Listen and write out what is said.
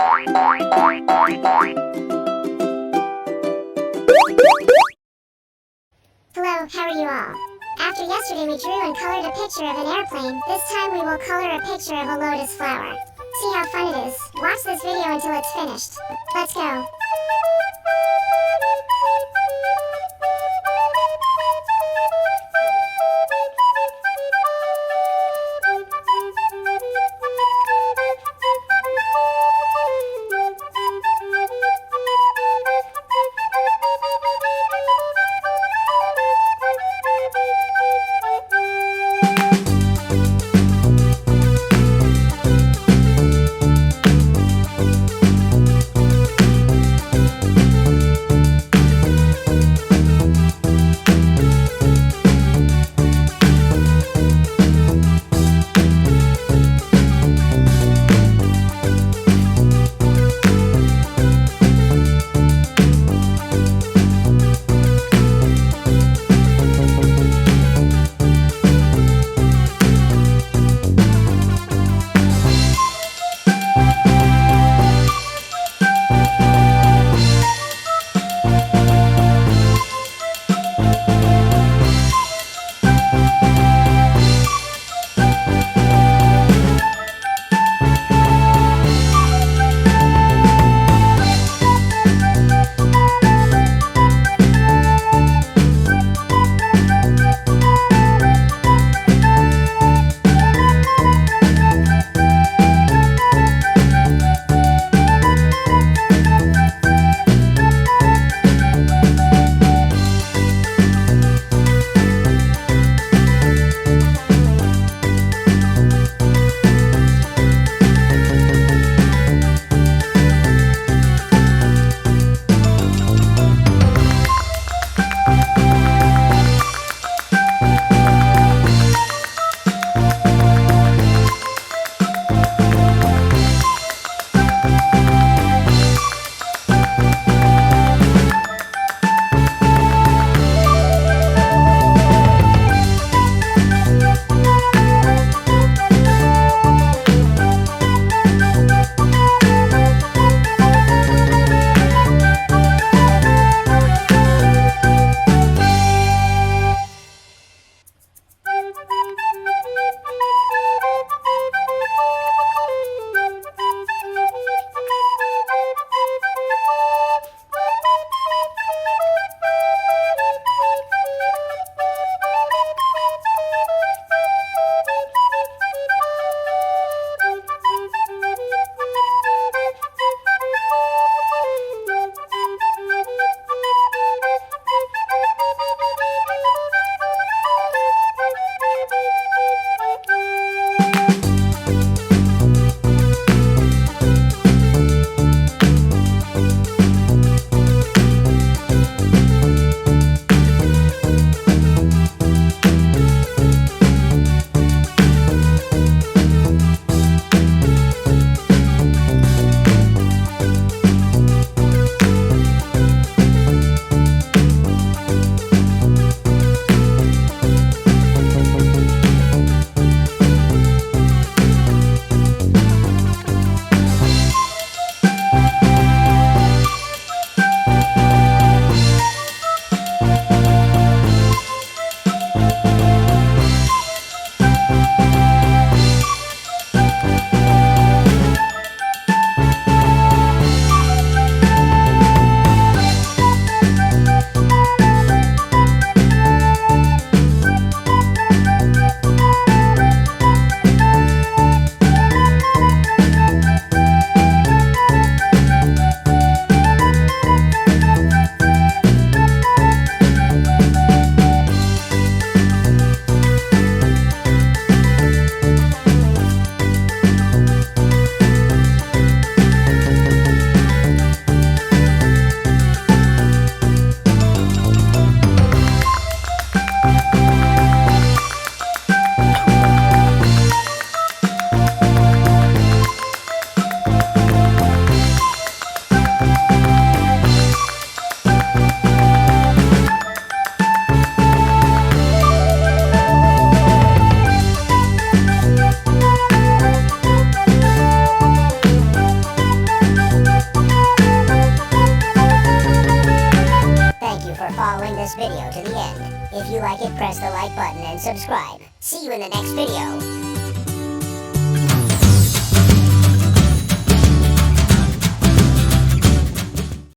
Hello, how are you all? After yesterday we drew and colored a picture of an airplane, this time we will color a picture of a lotus flower. See how fun it is? Watch this video until it's finished. Let's go! following this video to the end. If you like it, press the like button and subscribe. See you in the next video.